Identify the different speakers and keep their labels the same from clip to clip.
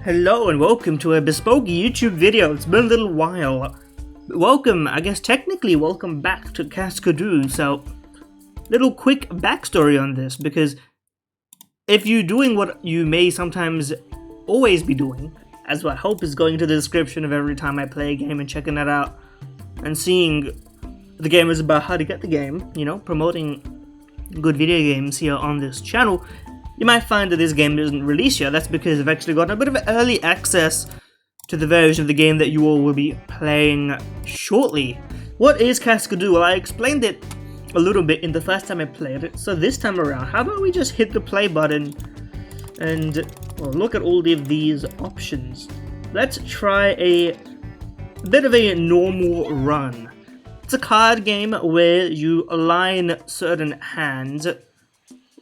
Speaker 1: Hello and welcome to a bespoke YouTube video. It's been a little while. Welcome, I guess technically welcome back to Cascadou. So, little quick backstory on this, because if you're doing what you may sometimes always be doing, as what I hope is going to the description of every time I play a game and checking that out and seeing the game is about how to get the game, you know, promoting good video games here on this channel, you might find that this game isn't released yet. That's because I've actually gotten a bit of early access to the version of the game that you all will be playing shortly. What is Cascadou? Well, I explained it a little bit in the first time I played it, so this time around, how about we just hit the play button and well, look at all of these options. Let's try a bit of a normal run. It's a card game where you align certain hands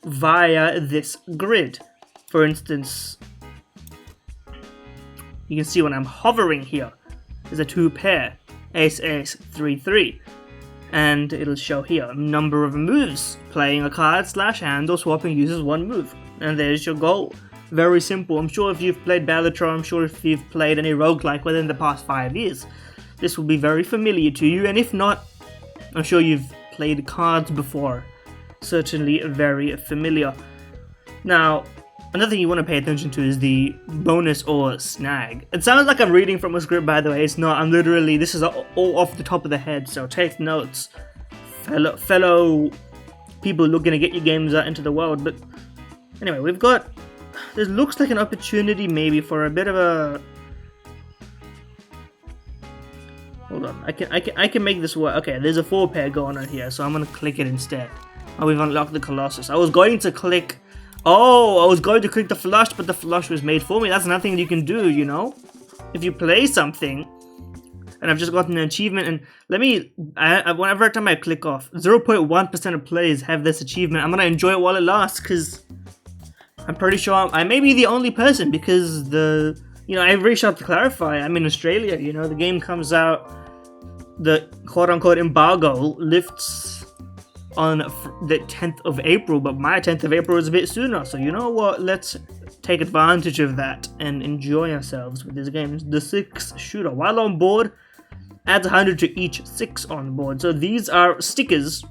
Speaker 1: via this grid. For instance, you can see when I'm hovering here, there's a 2 pair, ace, ace, 3, 3. And it'll show here, number of moves. Playing a card / hand or swapping uses 1 move. And there's your goal. Very simple. I'm sure if you've played Battletron, I'm sure if you've played any roguelike within the past 5 years, this will be very familiar to you. And if not, I'm sure you've played cards before. Certainly very familiar. Now, another thing you want to pay attention to is the bonus or snag. It sounds like I'm reading from a script, by the way. It's not. I'm literally, this is all off the top of the head, so take notes, fellow people looking to get your games out into the world. But anyway, we've got, this looks like an opportunity maybe for a bit of a, hold on, I can make this work. Okay, there's a 4 pair going on here, so I'm gonna click it instead. Oh, we've unlocked the Colossus. I was going to click the flush, but the flush was made for me. That's nothing you can do, you know? If you play something, and I've just gotten an achievement, and whenever time I click off, 0.1% of players have this achievement. I'm gonna enjoy it while it lasts, because I'm pretty sure I may be the only person, because I reached out to clarify, I'm in Australia, you know, the game comes out, the quote-unquote embargo lifts on the 10th of April, but my 10th of April is a bit sooner, so you know what, let's take advantage of that and enjoy ourselves with this game. The 6 shooter, while on board, adds 100 to each 6 on board. So these are stickers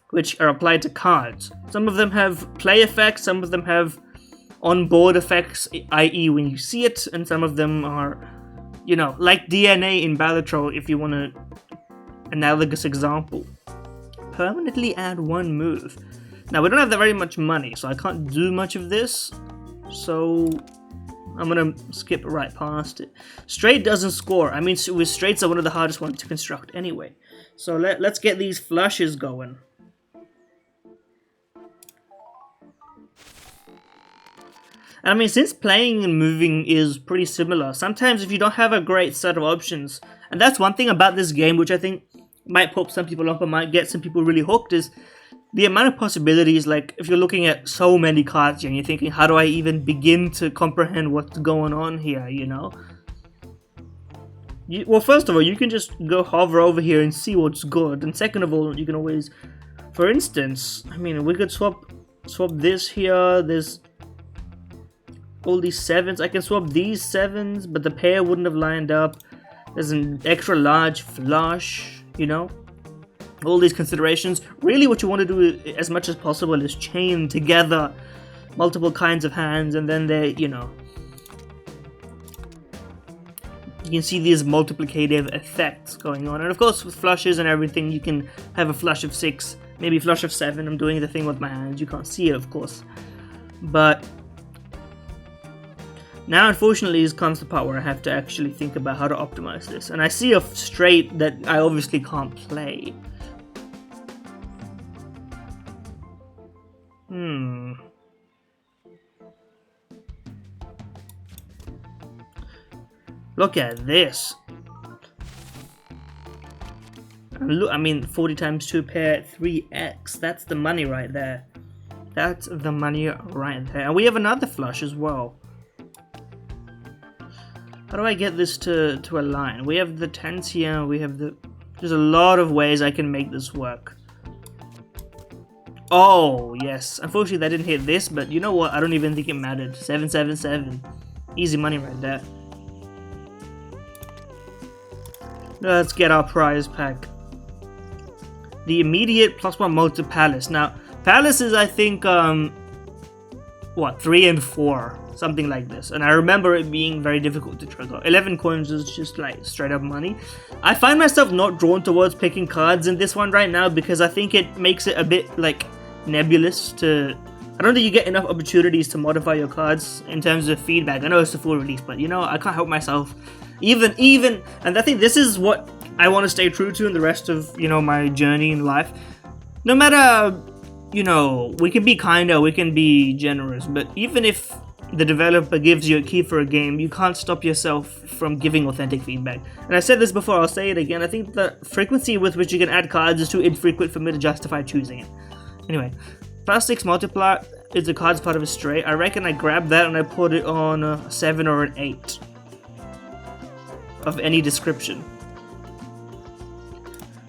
Speaker 1: which are applied to cards. Some of them have play effects, some of them have on-board effects, i.e. when you see it, and some of them are, you know, like DNA in Battletron, if you want an analogous example. Permanently add 1 move. Now we don't have that very much money, so I can't do much of this, so I'm gonna skip right past it. Straight doesn't score. I mean, with straights are one of the hardest ones to construct anyway. So let's get these flushes going. I mean, since playing and moving is pretty similar, sometimes if you don't have a great set of options, and that's one thing about this game which I think might pop some people up and might get some people really hooked, is the amount of possibilities. Like, if you're looking at so many cards here and you're thinking, how do I even begin to comprehend what's going on here, you know? Well, first of all, you can just go hover over here and see what's good, and second of all, you can always, for instance, I mean, we could swap this here. There's all these 7s. I can swap these 7s, but the pair wouldn't have lined up. There's an extra large flush, you know, all these considerations. Really what you want to do as much as possible is chain together multiple kinds of hands, and then they, you know, you can see these multiplicative effects going on. And of course with flushes and everything, you can have a flush of 6, maybe a flush of 7. I'm doing the thing with my hands, you can't see it of course, but now, unfortunately, comes the part where I have to actually think about how to optimize this. And I see a straight that I obviously can't play. Look at this. Look, I mean, 40 times 2 pair, 3x. That's the money right there. That's the money right there. And we have another flush as well. How do I get this to align? We have the 10s here, we have there's a lot of ways I can make this work. Oh, yes. Unfortunately, that didn't hit this, but you know what? I don't even think it mattered. 777. Easy money right there. Let's get our prize pack. The immediate +1 multi palace. Now, palace is, I think, what, 3 and 4, something like this. And I remember it being very difficult to trigger. 11 coins is just like straight up money. I find myself not drawn towards picking cards in this one right now because I think it makes it a bit like nebulous to. I don't think you get enough opportunities to modify your cards in terms of feedback. I know it's a full release, but you know, I can't help myself. Even, and I think this is what I want to stay true to in the rest of, you know, my journey in life. No matter, you know, we can be kinder, we can be generous, but even if the developer gives you a key for a game, you can't stop yourself from giving authentic feedback. And I said this before, I'll say it again, I think the frequency with which you can add cards is too infrequent for me to justify choosing it. Anyway, +6 multiplier is the card's part of a straight. I reckon I grabbed that and I put it on a 7 or an 8 of any description.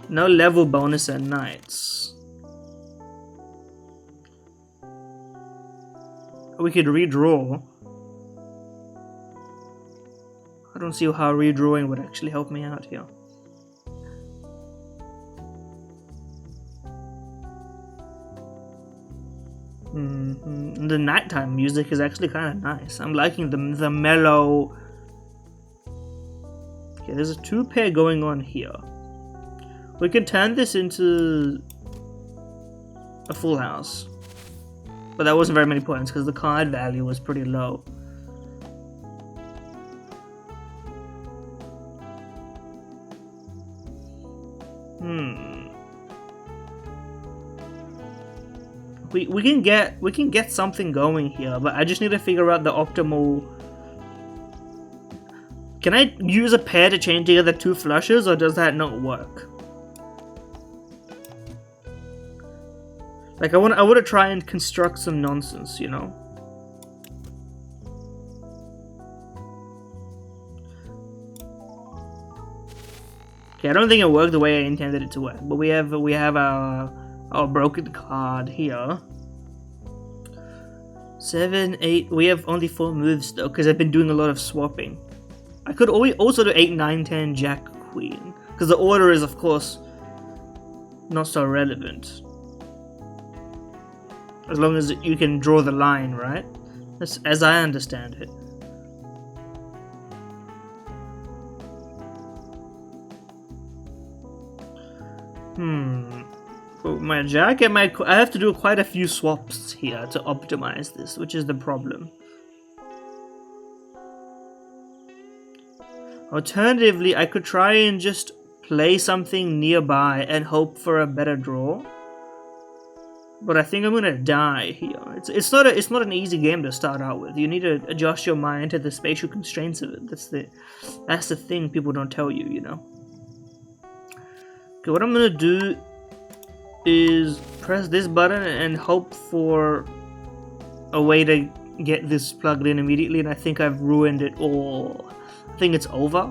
Speaker 1: No level bonus at nights. We could redraw. I don't see how redrawing would actually help me out here. The nighttime music is actually kind of nice. I'm liking the mellow. Okay, there's a 2-pair going on here. We can turn this into a full house. But that wasn't very many points because the card value was pretty low. We can get something going here, but I just need to figure out the optimal. Can I use a pair to chain together 2 flushes, or does that not work? Like I want to try and construct some nonsense, you know. Okay, I don't think it worked the way I intended it to work, but we have our broken card here. 7, 8. We have only 4 moves though, because I've been doing a lot of swapping. I could also do 8, 9, 10, Jack, Queen, because the order is, of course, not so relevant. As long as you can draw the line, right? That's as I understand it. For my Jack and I have to do quite a few swaps here to optimize this, which is the problem. Alternatively, I could try and just play something nearby and hope for a better draw. But I think I'm gonna die here. It's not an easy game to start out with. You need to adjust your mind to the spatial constraints of it. That's the thing people don't tell you, you know. Okay, what I'm gonna do is press this button and hope for a way to get this plugged in immediately, and I think I've ruined it all. I think it's over.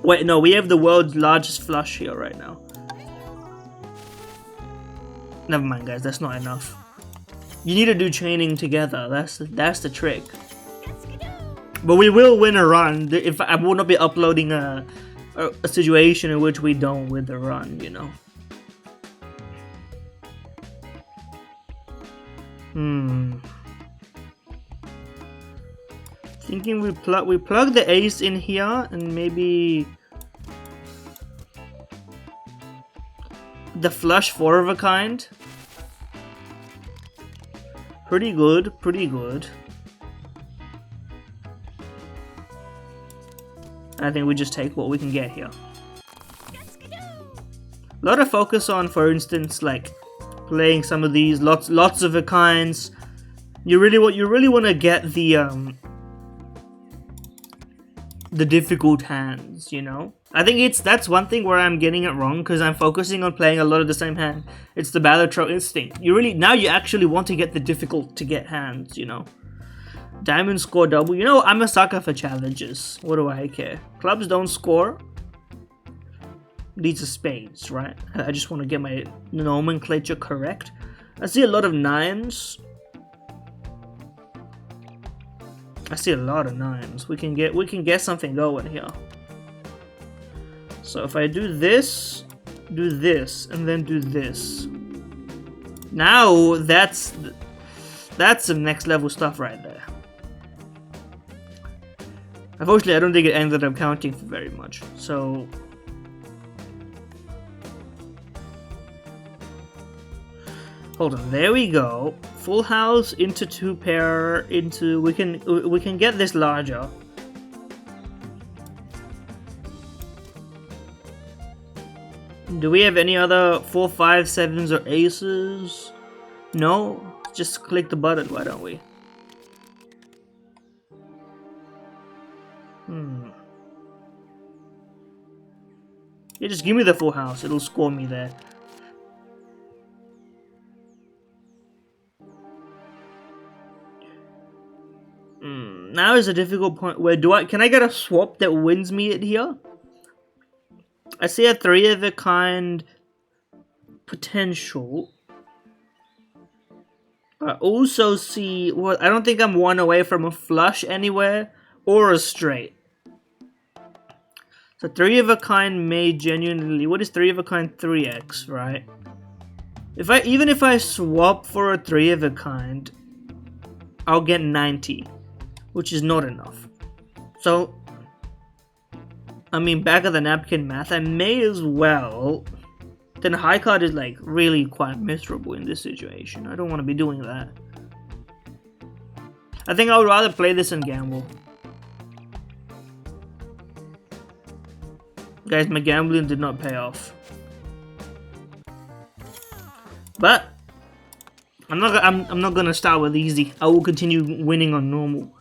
Speaker 1: Wait, no, we have the world's largest flush here right now. Never mind, guys, that's not enough. You need to do chaining together. That's the trick. But we will win a run. If I will not be uploading a situation in which we don't win the run, you know. Thinking we plug the ace in here and maybe the flush 4 of a kind. Pretty good, pretty good. I think we just take what we can get here. A lot of focus on, for instance, like playing some of these lots of a kinds. You really want to get the difficult hands, you know. I think that's one thing where I'm getting it wrong because I'm focusing on playing a lot of the same hand. It's the Balatro instinct. Now you actually want to get the difficult to get hands, you know. Diamond score double. You know, I'm a sucker for challenges. What do I care? Clubs don't score. These are spades, right? I just want to get my nomenclature correct. I see a lot of 9s. I see a lot of 9s. We can get something going here. So if I do this, and then do this. Now that's some next level stuff right there. Unfortunately, I don't think it ended up counting for very much. So hold on, there we go. Full house into 2 pair into we can get this larger. Do we have any other 4, 5, 7s or aces? No? Just click the button, why don't we? Yeah, just give me the full house, it'll score me there. Now is a difficult point where can I get a swap that wins me it here? I see a 3 of a kind potential. I also see, well, I don't think I'm 1 away from a flush anywhere or a straight. So 3 of a kind may genuinely, what is 3 of a kind? 3x, right? Even if I swap for a 3 of a kind, I'll get 90, which is not enough. So I mean, back of the napkin math, I may as well. Then high card is like really quite miserable in this situation. I don't want to be doing that. I think I would rather play this and gamble. Guys, my gambling did not pay off. But I'm not gonna start with easy. I will continue winning on normal.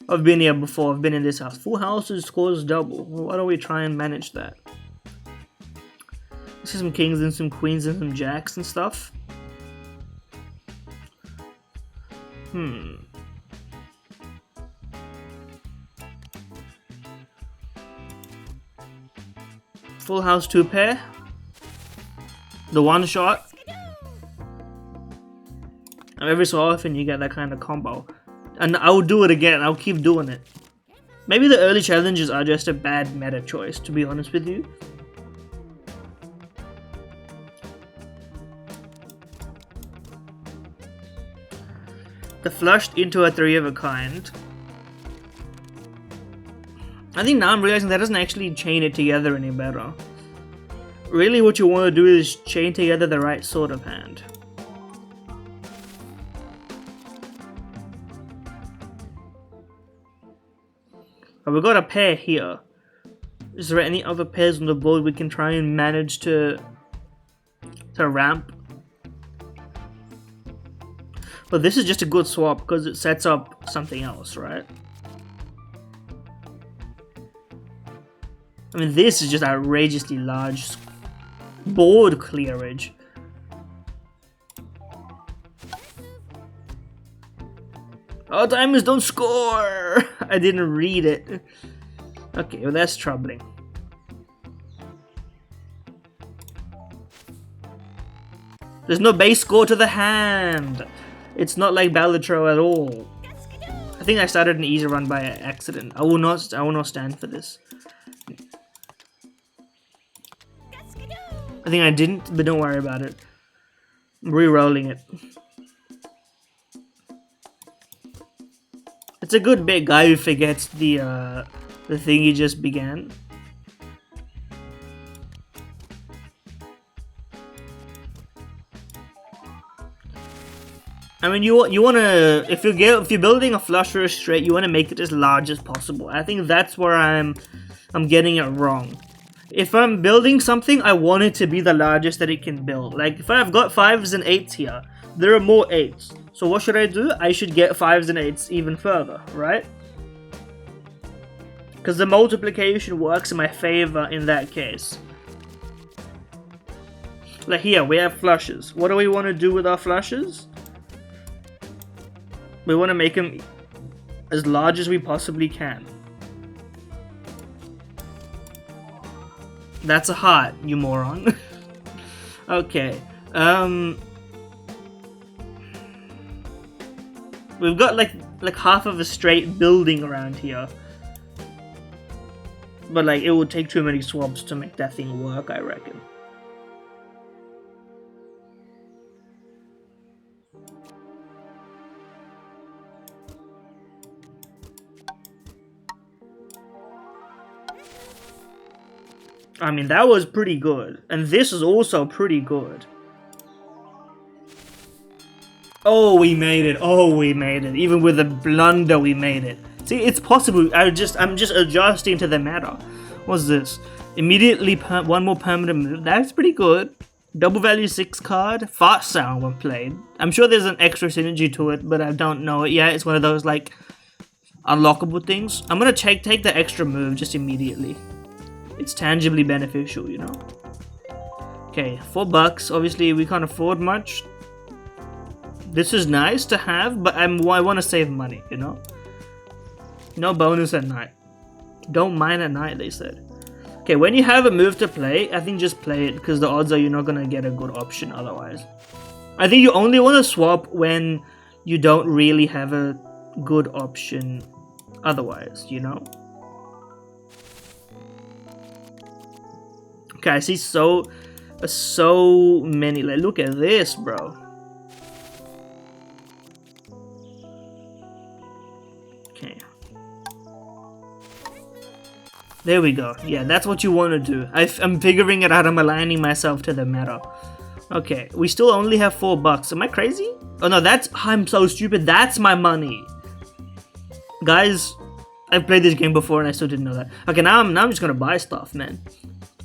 Speaker 1: I've been here before, I've been in this house. Full houses scores double. Well, why don't we try and manage that? See some kings and some queens and some jacks and stuff. Full house 2 pair. The 1 shot. And every so often you get that kind of combo. And I'll do it again, I'll keep doing it. Maybe the early challenges are just a bad meta choice, to be honest with you. The flushed into a 3 of a kind. I think now I'm realizing that doesn't actually chain it together any better. Really what you want to do is chain together the right sort of hand. But we've got a pair here. Is there any other pairs on the board we can try and manage to ramp? But this is just a good swap because it sets up something else, right? I mean, this is just outrageously large board clearage. Oh, diamonds don't score! I didn't read it. Okay, well that's troubling. There's no base score to the hand! It's not like Ballatro at all. I think I started an easy run by accident. I will not stand for this. I think I didn't, but don't worry about it. I'm re-rolling it. It's a good big guy who forgets the thing he just began. I mean, you wanna if you're building a flush or a straight, you wanna make it as large as possible. I think that's where I'm getting it wrong. If I'm building something, I want it to be the largest that it can build. Like if I've got 5s and 8s here, there are more 8s. So what should I do? I should get 5s and 8s even further, right? Because the multiplication works in my favor in that case. Like here, we have flushes. What do we want to do with our flushes? We want to make them as large as we possibly can. That's a heart, you moron. Okay. We've got like like half of a straight building around here. But like it would take too many swaps to make that thing work, I reckon. I mean, that was pretty good. And this is also pretty good. Oh, we made it. Oh, we made it. Even with a blunder, we made it. See, it's possible. I'm just adjusting to the meta. What's this? Immediately one more permanent move. That's pretty good. Double value 6 card. Fast sound when played. I'm sure there's an extra synergy to it, but I don't know it yet. It's one of those, like, unlockable things. I'm gonna take the extra move just immediately. It's tangibly beneficial, you know? Okay, $4. Obviously, we can't afford much. This is nice to have, but I want to save money, you know? No bonus at night. Don't mine at night, they said. Okay, when you have a move to play, I think just play it, because the odds are you're not going to get a good option otherwise. I think you only want to swap when you don't really have a good option otherwise, you know? Okay, I see so many. Like, look at this, bro. Okay. There we go. Yeah, that's what you want to do. I'm figuring it out. I'm aligning myself to the meta. Okay, we still only have $4. Am I crazy? Oh no, I'm so stupid. That's my money. Guys, I've played this game before and I still didn't know that. Okay, now I'm just gonna buy stuff, man.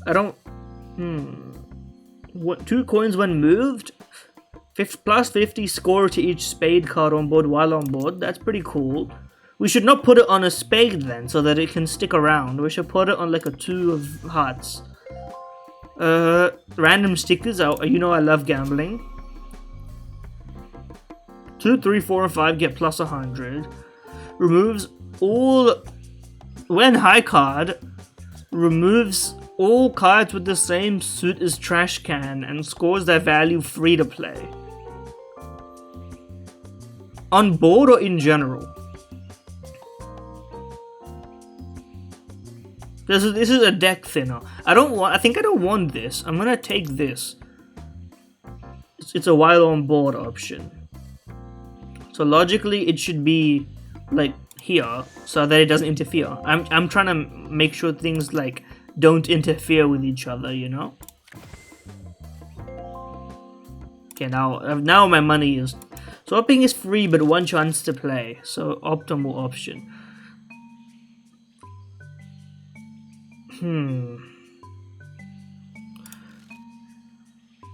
Speaker 1: I don't... What, 2 coins when moved? Plus 50 score to each spade card on board while on board. That's pretty cool. We should not put it on a spade then, so that it can stick around. We should put it on like a 2 of hearts. Random stickers. You know I love gambling. 2, 3, 4, and 5 get plus 100. Removes all... When high card, removes all cards with the same suit as trash can and scores their value free to play. On board or in general? This is a deck thinner. I think I don't want this. I'm gonna take this. It's a while on board option. So logically it should be like here so that it doesn't interfere. I'm trying to make sure things like don't interfere with each other, you know? Okay, now my money is... Swapping is free, but 1 chance to play. So, optimal option.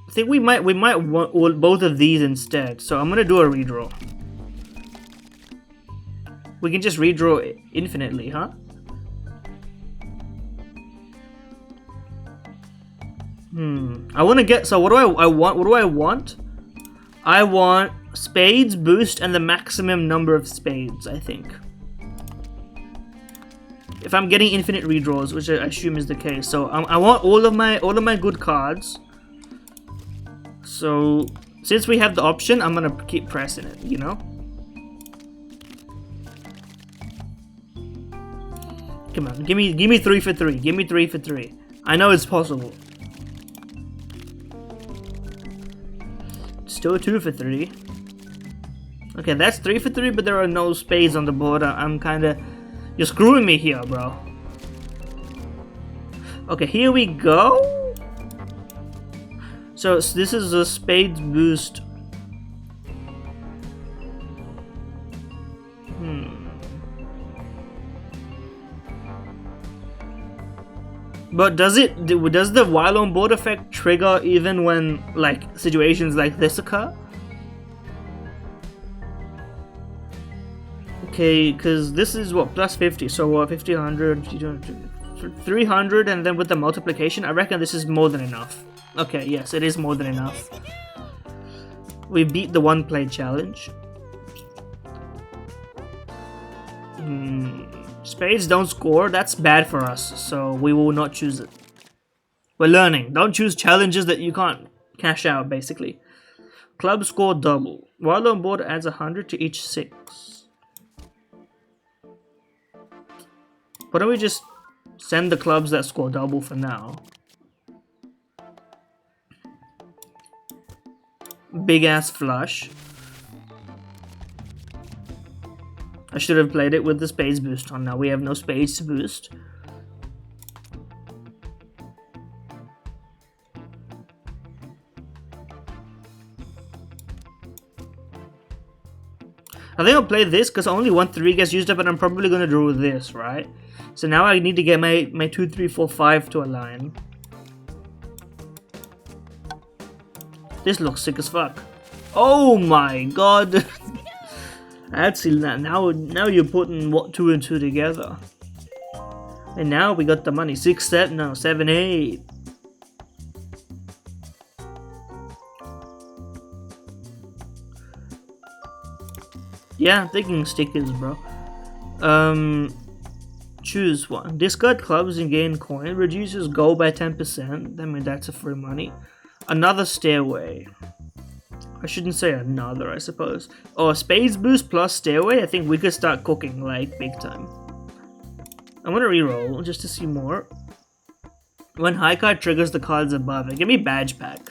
Speaker 1: I think we might want both of these instead. So, I'm gonna do a redraw. We can just redraw infinitely, huh? I want to get... So what do I want? What do I want? I want spades boost and the maximum number of spades, I think. If I'm getting infinite redraws, which I assume is the case. So I want all of my good cards. So since we have the option, I'm gonna keep pressing it, you know? Come on, give me 3 for 3. Give me 3 for 3. I know it's possible. Still 2 for 3. Okay, that's 3 for 3, but there are no spades on the board. I'm kinda... You're screwing me here, bro. Okay, here we go. So this is a spades boost. But does the while on board effect trigger even when like situations like this occur? Okay, because this is what, plus 50, so what, 50, 100, 300, and then with the multiplication, I reckon this is more than enough. Okay, yes, it is more than enough. We beat the 1 play challenge. Spades don't score, that's bad for us, so we will not choose it. We're learning. Don't choose challenges that you can't cash out, basically. Club score double. While on board adds 100 to each 6. Why don't we just send the clubs that score double for now? Big ass flush. I should have played it with the spades boost on. Now we have no spades to boost. I think I'll play this because only 1 3 gets used up and I'm probably going to draw this, right? So now I need to get my 2 3 4 5 to align. This looks sick as fuck. Oh my god. Actually, now you're putting what 2 and 2 together. And now we got the money. 6 7 no 7 8. Yeah, I'm thinking stickers, bro. Choose one. Discard clubs and gain coin. Reduces gold by 10%. I mean, that's a free money. Another stairway. I shouldn't say another, I suppose. Oh, spades boost plus stairway. I think we could start cooking, like, big time. I'm gonna reroll just to see more. When high card triggers the cards above it. Give me badge pack.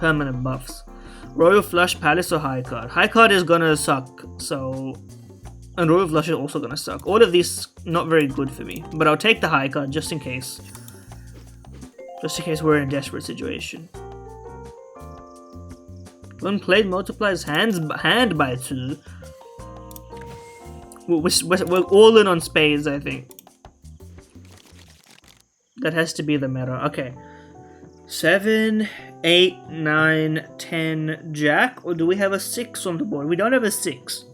Speaker 1: Permanent buffs. Royal Flush, Palace, or High Card. High Card is gonna suck, so... And Royal Flush is also gonna suck. All of these not very good for me. But I'll take the High Card just in case. Just in case we're in a desperate situation. When played, multiplies hand by 2. We're all in on spades, I think. That has to be the meta. Okay. 7, 8, 9, 10, jack, or do we have a 6 on the board? We don't have a 6.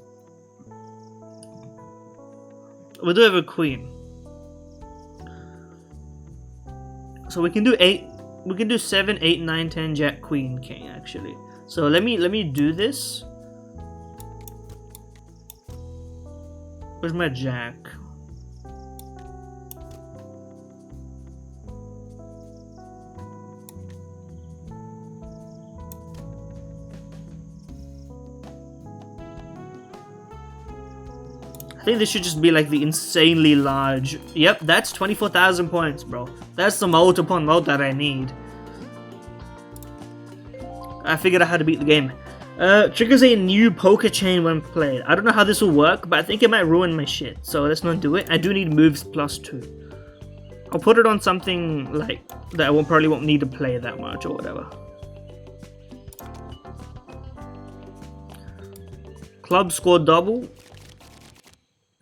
Speaker 1: We do have a queen. So we can do 8, we can do 7, 8, 9, 10, jack, queen, king, actually. So let me do this. Where's my jack? I think this should just be like the insanely large. Yep, that's 24,000 points, bro. That's the mult upon mult that I need. I figured out how to beat the game. Triggers a new poker chain when played. I don't know how this will work, but I think it might ruin my shit. So let's not do it. I do need moves plus 2. I'll put it on something like that I probably won't need to play that much or whatever. Club score double.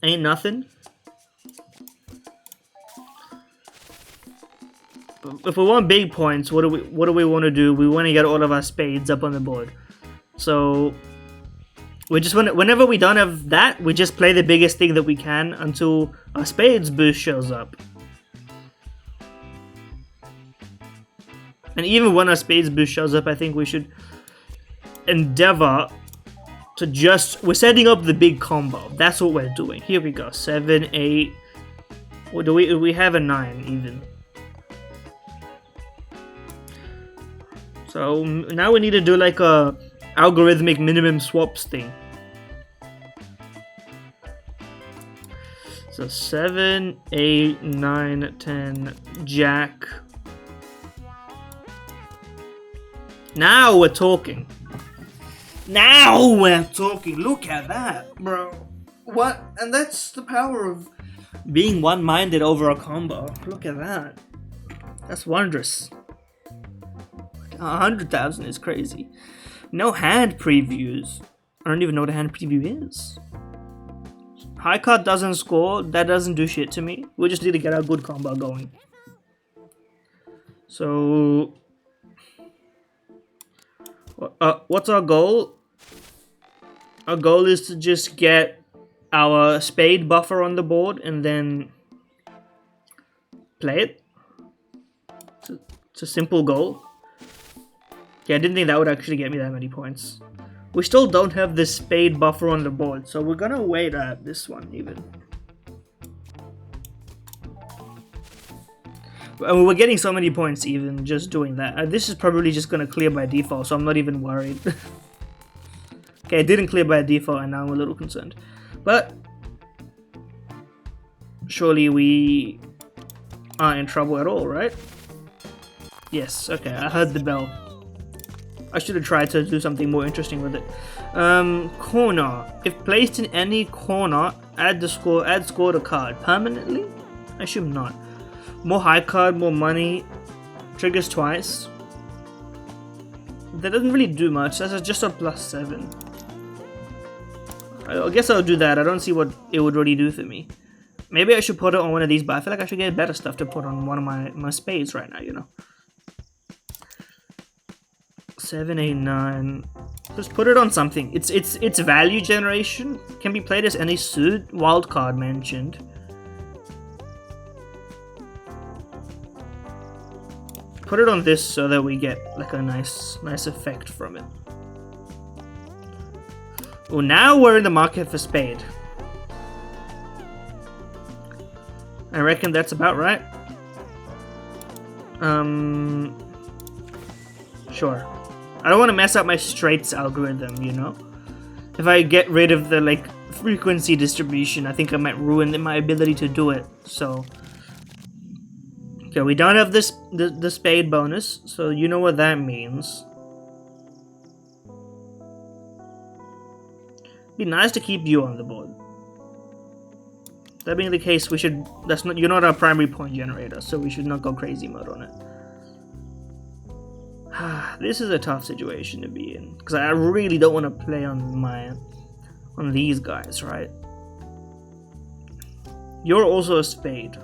Speaker 1: Ain't nothing. If we want big points, what do we want to do? We want to get all of our spades up on the board. So we just want whenever we don't have that, we just play the biggest thing that we can until our spades boost shows up. And even when our spades boost shows up, I think we should endeavor to just... We're setting up the big combo. That's what we're doing. Here we go. 7, 8... What do we have a 9 even. So now we need to do like a algorithmic minimum swaps thing. So 7, 8, 9, 10, jack. Now we're talking. Now we're talking. Look at that, bro. What? And that's the power of being one-minded over a combo. Look at that. That's wondrous. 100,000 is crazy. No hand previews. I don't even know what a hand preview is. High card doesn't score. That doesn't do shit to me. We just need to get our good combo going. So... what's our goal? Our goal is to just get our spade buffer on the board and then play it. It's a simple goal. Yeah, I didn't think that would actually get me that many points. We still don't have the spade buffer on the board, so we're gonna wait at this one even. I mean, we're getting so many points even just doing that. This is probably just gonna clear by default, so I'm not even worried. Okay, it didn't clear by default, and now I'm a little concerned. But surely we aren't in trouble at all, right? Yes, okay, I heard the bell. I should have tried to do something more interesting with it. Corner. If placed in any corner, add score to card. Permanently? I assume not. More high card, more money. Triggers twice. That doesn't really do much. That's just a +7. I guess I'll do that. I don't see what it would really do for me. Maybe I should put it on one of these, but I feel like I should get better stuff to put on one of my spades right now, you know. 7, 8, 9. Just put it on something. It's value generation. Can be played as any suit. Wild card mentioned. Put it on this so that we get like a nice effect from it. Well, now we're in the market for spade. I reckon that's about right. Sure. I don't want to mess up my straights algorithm, you know? If I get rid of the like frequency distribution, I think I might ruin my ability to do it. So okay, we don't have the spade bonus, so you know what that means. Be nice to keep you on the board. That being the case, we should. You're not our primary point generator, so we should not go crazy mode on it. This is a tough situation to be in because I really don't want to play on these guys, right? You're also a spade.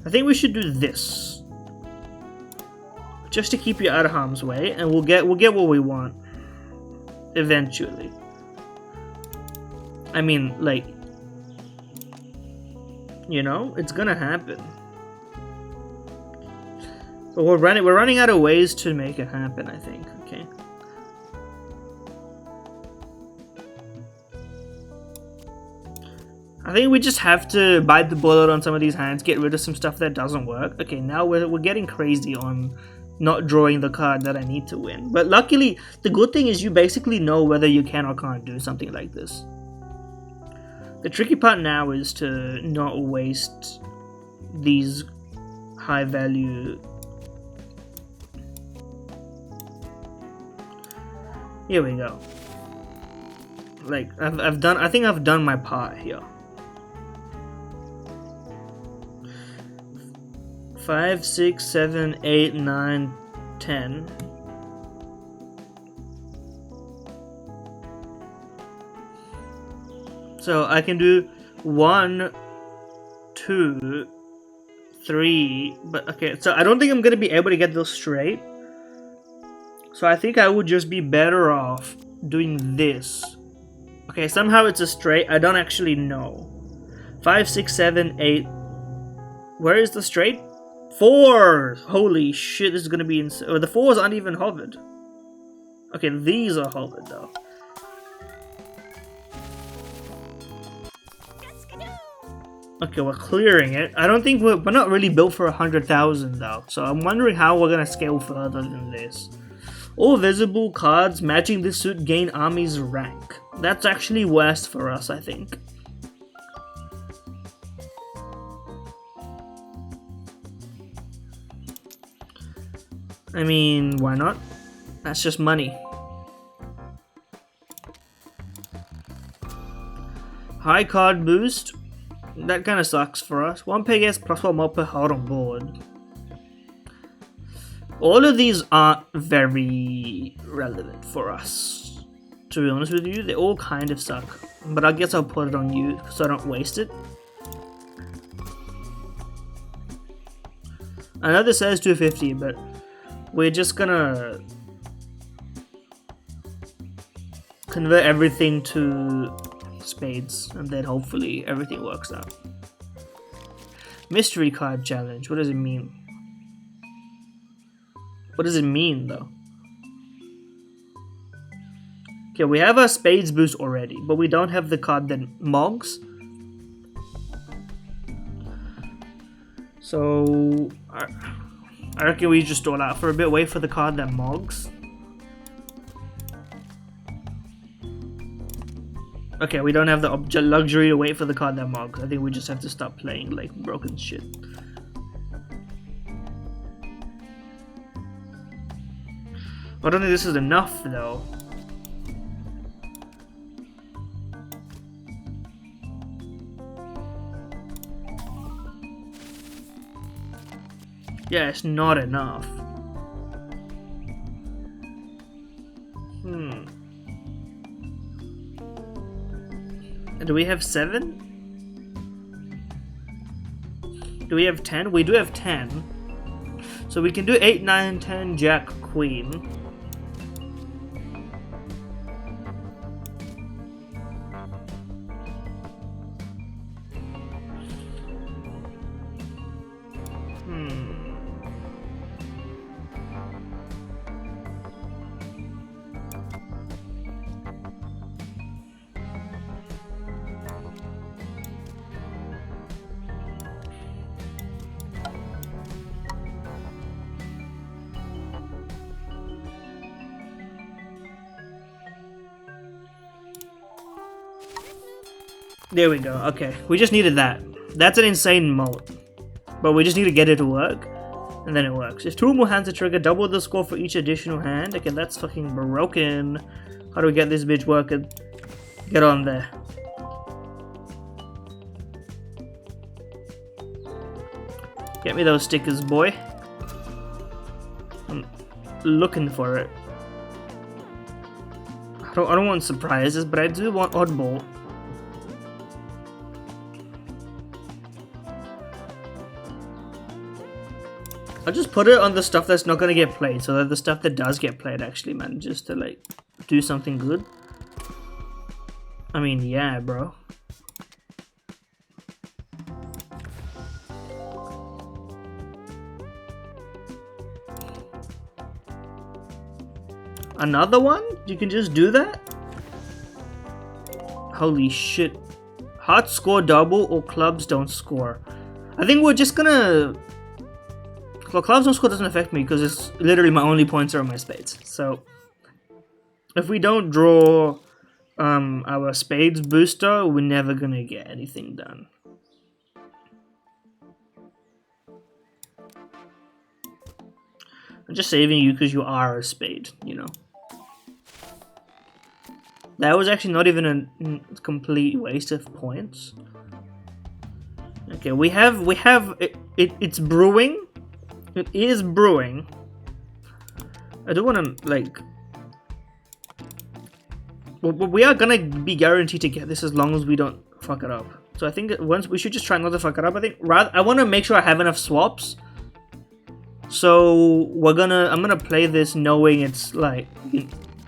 Speaker 1: I think we should do this, just to keep you out of harm's way, and we'll get what we want eventually. I mean, like, you know, it's gonna happen. But we're running out of ways to make it happen, I think. Okay. I think we just have to bite the bullet on some of these hands, get rid of some stuff that doesn't work. Okay, now we're getting crazy on not drawing the card that I need to win. But luckily, the good thing is you basically know whether you can or can't do something like this. The tricky part now is to not waste these high value. Here we go. Like I think I've done my part here. 5, 6, 7, 8, 9, 10. So I can do 1, 2, 3, but okay, so I don't think I'm gonna be able to get those straight. So I think I would just be better off doing this. Okay, somehow it's a straight, I don't actually know. 5, 6, 7, 8. Where is the straight? 4! Holy shit, this is gonna be insane. Oh, the 4s aren't even hovered. Okay, these are hovered though. Okay, we're clearing it. I don't think we're not really built for 100,000 though, so I'm wondering how we're gonna scale further than this. All visible cards matching this suit gain army's rank. That's actually worst for us, I think. I mean, why not? That's just money. High card boost. That kind of sucks for us. 1 peg gets +1 more per hold on board. All of these aren't very relevant for us. To be honest with you, they all kind of suck. But I guess I'll put it on you so I don't waste it. I know this says 250, but we're just gonna convert everything to spades, and then hopefully everything works out. Mystery card challenge. What does it mean? What does it mean though? Okay, we have our spades boost already, but we don't have the card that mogs. So I reckon we just stall out for a bit, wait for the card that mogs. Okay, we don't have the luxury to wait for the card that marks. I think we just have to stop playing like broken shit. I don't think this is enough though. Yeah, it's not enough. Do we have 7? Do we have 10? We do have 10. So we can do 8, 9, 10, Jack, Queen. There we go, okay. We just needed that. That's an insane moat. But we just need to get it to work. And then it works. If 2 or more hands are triggered, double the score for each additional hand. Okay, that's fucking broken. How do we get this bitch working? Get on there. Get me those stickers, boy. I'm looking for it. I don't want surprises, but I do want oddball. I'll just put it on the stuff that's not gonna get played, so that the stuff that does get played actually manages to like do something good. I mean, yeah, bro. Another one? You can just do that? Holy shit. Hearts score double or clubs don't score. I think we're just gonna... Well, clubs don't score doesn't affect me because it's literally my only points are my spades. So if we don't draw our spades booster, we're never gonna get anything done. I'm just saving you because you are a spade, you know. That was actually not even a complete waste of points. Okay, we have it's brewing. It is brewing. I do want to like. Well, we are gonna be guaranteed to get this as long as we don't fuck it up. So I think that once we should just try not to fuck it up. I think I want to make sure I have enough swaps. So I'm gonna play this knowing it's like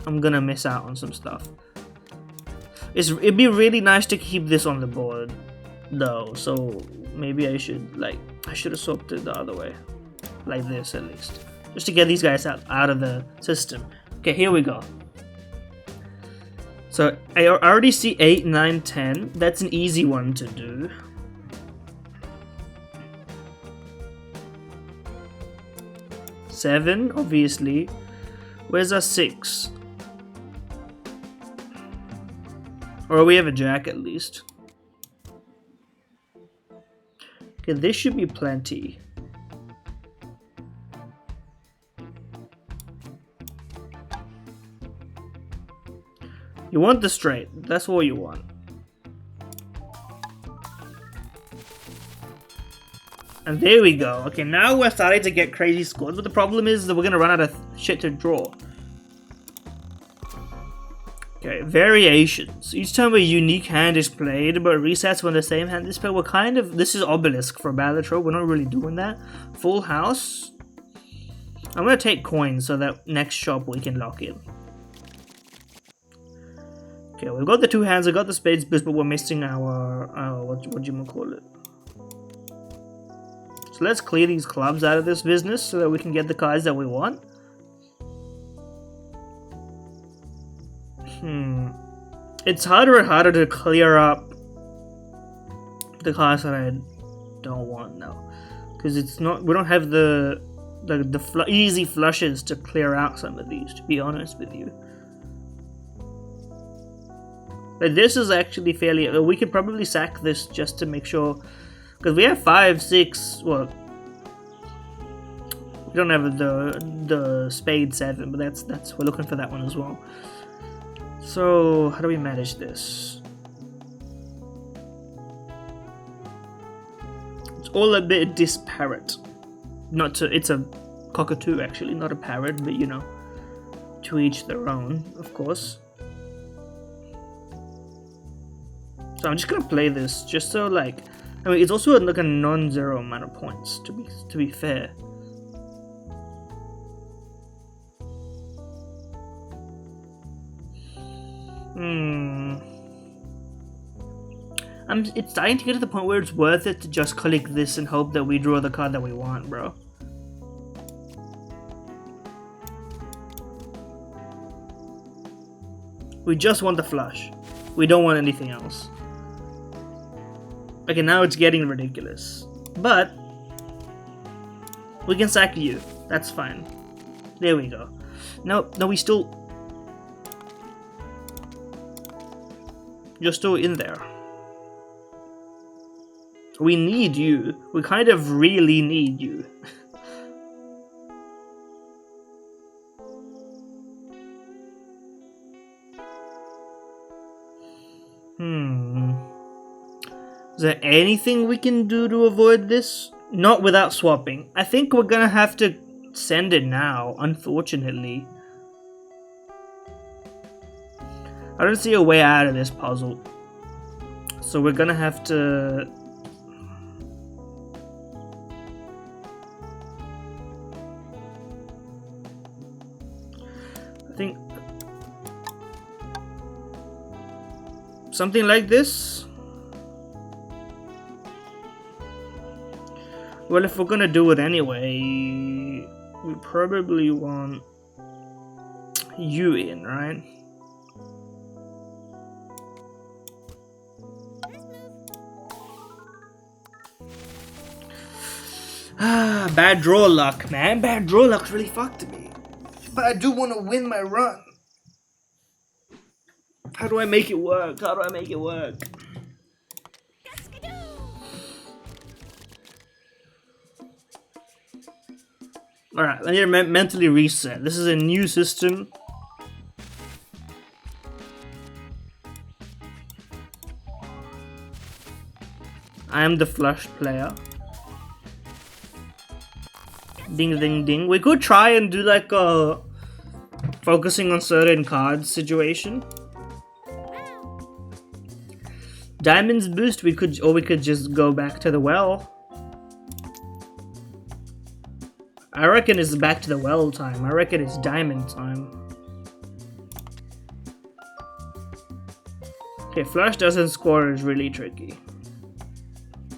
Speaker 1: I'm gonna miss out on some stuff. It'd be really nice to keep this on the board though. So maybe I should have swapped it the other way. Like this at least. Just to get these guys out of the system. Okay, here we go. So I already see 8, 9, 10. That's an easy one to do. Seven, obviously. Where's our 6? Or we have a jack at least. Okay, this should be plenty. You want the straight, that's all you want. And there we go. Okay, now we're starting to get crazy scores, but the problem is that we're gonna run out of shit to draw. Okay, variations. Each time a unique hand is played, but resets when the same hand is played. This is Obelisk for Balatro, we're not really doing that. Full house. I'm gonna take coins so that next shop we can lock in. Okay, we've got the 2 hands, we've got the spades boost, but we're missing our what do you call it? So let's clear these clubs out of this business so that we can get the cards that we want. It's harder and harder to clear up the cards that I don't want now, because we don't have the easy flushes to clear out some of these. To be honest with you. Like, this is actually fairly... we could probably sack this just to make sure... Because we have 5, 6... Well... We don't have the spade 7, but that's... We're looking for that one as well. So, how do we manage this? It's all a bit disparate. Not to... It's a cockatoo, actually, not a parrot, but, you know... To each their own, of course. So I'm just gonna play this just so, like, I mean, it's also like a non-zero amount of points to be fair. It's starting to get to the point where it's worth it to just click this and hope that we draw the card that we want, bro. We just want the flush. We don't want anything else. Okay, now it's getting ridiculous. But we can sack you. That's fine. There we go. No, we still... You're still in there. We need you. We kind of really need you. Is there anything we can do to avoid this? Not without swapping. I think we're gonna have to send it now, unfortunately. I don't see a way out of this puzzle. So we're gonna have to... I think... Something like this? Well, if we're gonna do it anyway, we probably want you in, right? Ah, bad draw luck, man. Bad draw luck's really fucked me. But I do want to win my run. How do I make it work? How do I make it work?
Speaker 2: Cascadou.
Speaker 1: Alright, I need to mentally reset. This is a new system. I am the flush player. Ding ding ding. We could try and do like a focusing on certain cards situation. Diamonds boost, we could just go back to the well. I reckon it's back to the well time. I reckon it's diamond time. Okay, flush doesn't score is really tricky.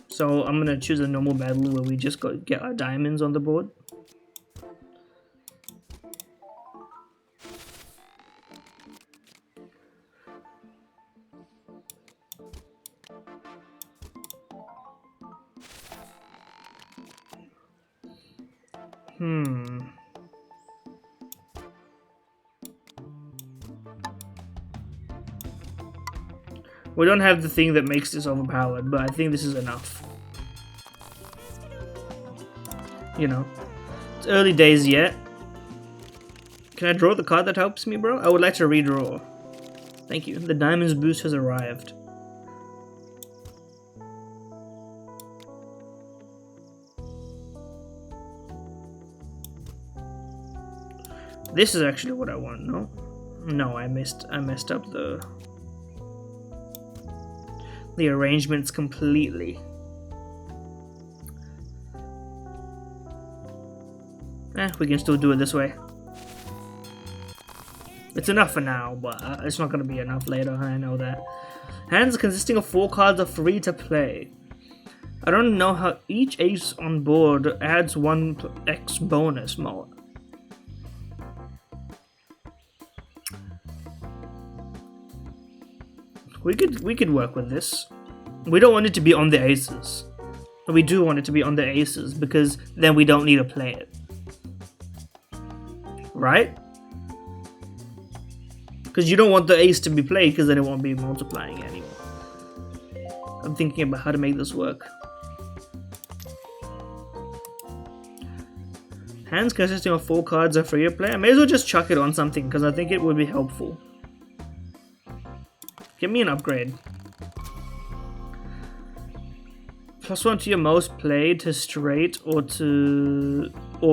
Speaker 1: So I'm gonna choose a normal battle where we just get our diamonds on the board. We don't have the thing that makes this overpowered, but I think this is enough. You know, it's early days yet. Can I draw the card that helps me, bro? I would like to redraw. Thank you. The diamonds boost has arrived. This is actually what I want, no? No, I messed up the arrangements completely. We can still do it this way. It's enough for now, but it's not going to be enough later, I know that. Hands consisting of 4 cards are free to play. I don't know how each ace on board adds 1x bonus more. We could work with this. We don't want it to be on the aces. But we do want it to be on the aces because then we don't need to play it. Right? Because you don't want the ace to be played because then it won't be multiplying anymore. I'm thinking about how to make this work. Hands consisting of 4 cards are free to play. I may as well just chuck it on something because I think it would be helpful. Give me an upgrade. +1 to your most played, to straight, or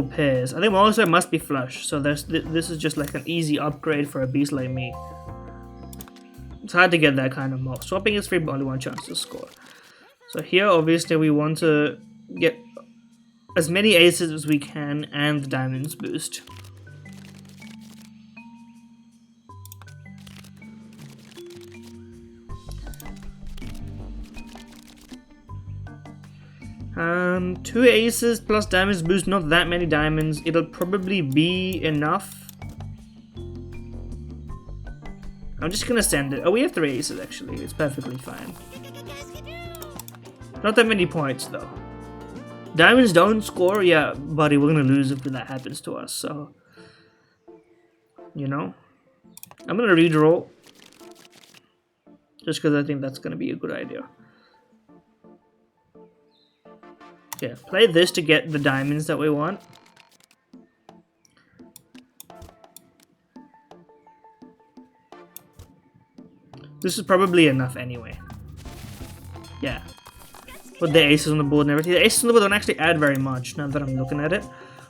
Speaker 1: pairs. I think most of it must be flush, so this is just like an easy upgrade for a beast like me. It's hard to get that kind of mob. Swapping is free, but only 1 chance to score. So here, obviously, we want to get as many aces as we can and the diamonds boost. Two aces plus diamonds boost, not that many diamonds. It'll probably be enough. I'm just gonna send it. Oh, we have 3 aces actually. It's perfectly fine. Not that many points though. Diamonds don't score, yeah, buddy. We're gonna lose if that happens to us. So, you know, I'm gonna redraw just because I think that's gonna be a good idea. Okay, play this to get the diamonds that we want. This is probably enough anyway. Yeah. With the aces on the board and everything. The aces on the board don't actually add very much now that I'm looking at it.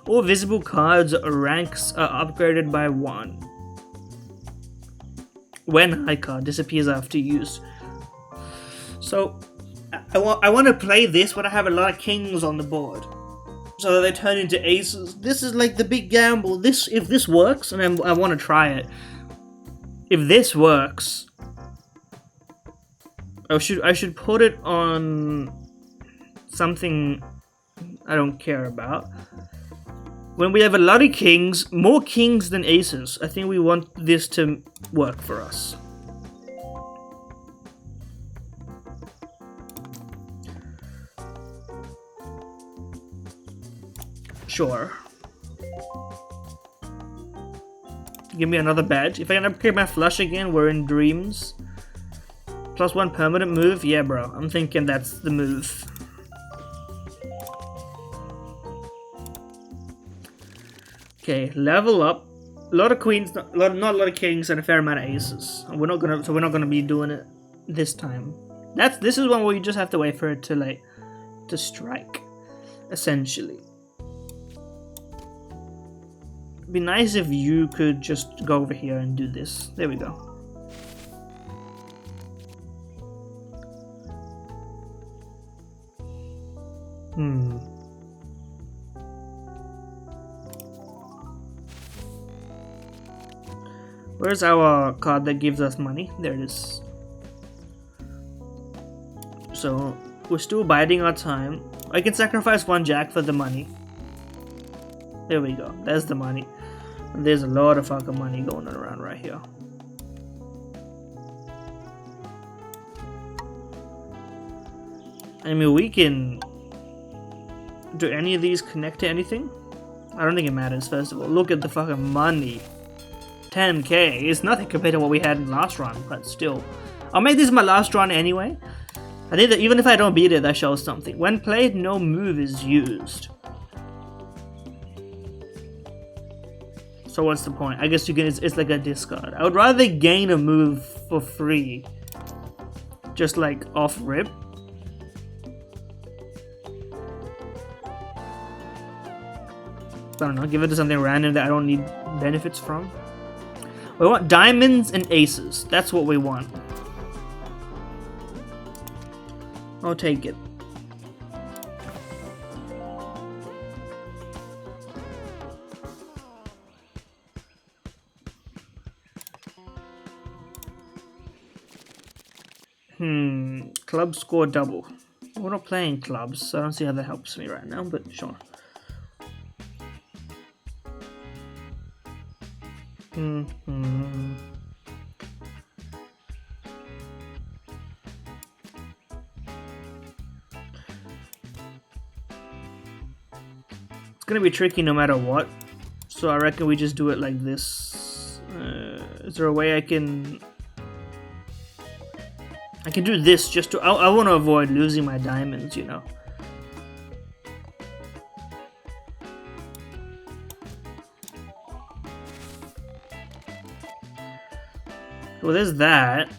Speaker 1: All visible cards ranks are upgraded by 1. When high card disappears after use. So I want to play this when I have a lot of kings on the board, so that they turn into aces. This is like the big gamble. If this works, and I want to try it. If this works, I should put it on something I don't care about. When we have a lot of kings, more kings than aces, I think we want this to work for us. Sure. Give me another badge. If I can upgrade my flush again, we're in dreams. +1 permanent move? Yeah, bro. I'm thinking that's the move. Okay, level up. A lot of queens, not a lot of kings, and a fair amount of aces. We're not gonna be doing it this time. This is one where you just have to wait for it to strike, essentially. It'd be nice if you could just go over here and do this. There we go. Where's our card that gives us money? There it is. So we're still biding our time. I can sacrifice 1 jack for the money. There we go. There's the money. And there's a lot of fucking money going on around right here. I mean, we can... Do any of these connect to anything? I don't think it matters, first of all. Look at the fucking money. 10k. It's nothing compared to what we had in the last run, but still. I'll make this my last run anyway. I think that even if I don't beat it, that shows something. When played, no move is used. So what's the point? I guess you can. It's like a discard. I would rather gain a move for free, just like off rip. I don't know. Give it to something random that I don't need benefits from. We want diamonds and aces. That's what we want. I'll take it. Club score double. We're not playing clubs, so I don't see how that helps me right now, but sure. It's gonna be tricky no matter what, so I reckon we just do it like this. Is there a way I can do this just to... I want to avoid losing my diamonds, you know. Well, there's that.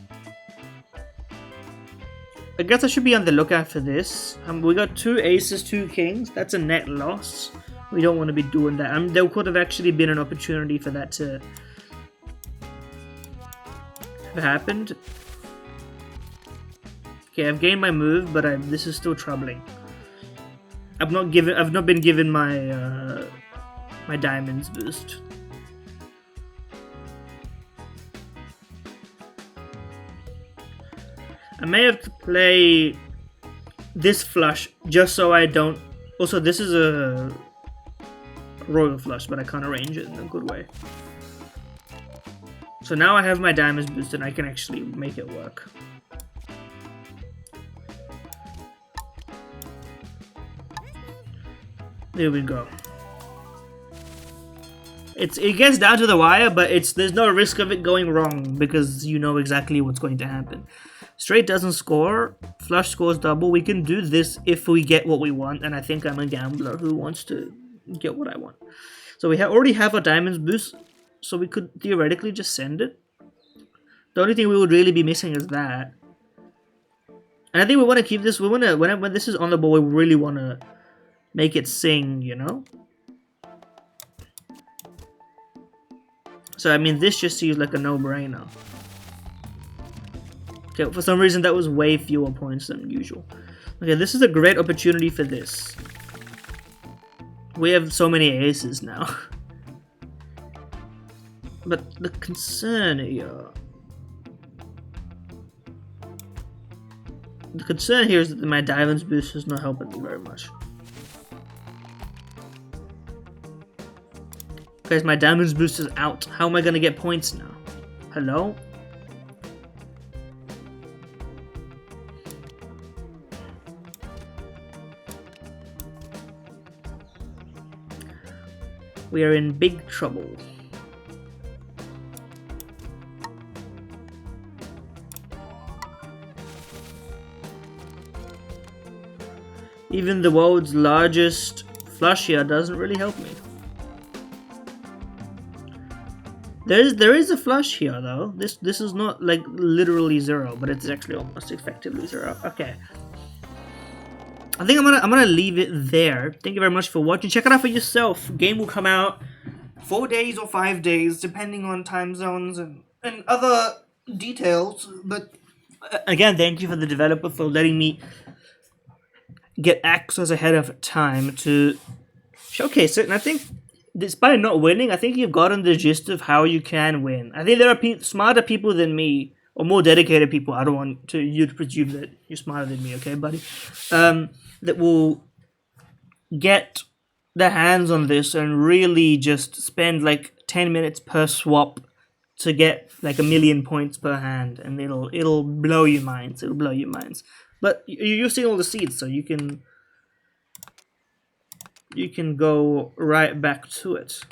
Speaker 1: I guess I should be on the lookout for this. We got 2 aces, 2 kings. That's a net loss. We don't want to be doing that. There could have actually been an opportunity for that to have happened. Okay, I've gained my move, but this is still troubling. I've not been given my my diamonds boost. I may have to play this flush just so I don't... Also, this is a royal flush, but I can't arrange it in a good way. So now I have my diamonds boosted and I can actually make it work. There we go. It gets down to the wire, but there's no risk of it going wrong because you know exactly what's going to happen. Straight doesn't score, flush scores double. We can do this if we get what we want, and I think I'm a gambler who wants to get what I want. So we already have our diamonds boost, so we could theoretically just send it. The only thing we would really be missing is that. And I think we want to keep this. We want to when this is on the board, we really want to make it sing, you know. So I mean, this just seems like a no-brainer. Okay, for some reason that was way fewer points than usual. Okay, this is a great opportunity for this. We have so many aces now. But the concern here... The concern here is that my diamonds boost is not helping me very much. Guys, my diamonds boost is out. How am I gonna get points now? Hello? We are in big trouble. Even the world's largest flush here doesn't really help me. There is a flush here though. This is not like literally 0, but it's actually almost effectively 0. Okay. I think I'm gonna leave it there. Thank you very much for watching. Check it out for yourself. Game will come out 4 days or 5 days, depending on time zones and other details. But again, thank you for the developer for letting me get access ahead of time to showcase it. And I think, despite not winning, I think you've gotten the gist of how you can win. I think there are smarter people than me, or more dedicated people. I don't want you to presume that you're smarter than me, okay, buddy? That will get their hands on this and really just spend like 10 minutes per swap to get like 1,000,000 points per hand, and it'll blow your minds. It'll blow your minds. But you're using all the seeds, so you can go right back to it.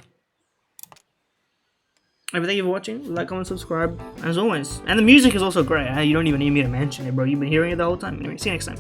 Speaker 1: Thank you for watching. Like, comment, subscribe, as always. And the music is also great. You don't even need me to mention it, bro. You've been hearing it the whole time. Anyway, see you next time.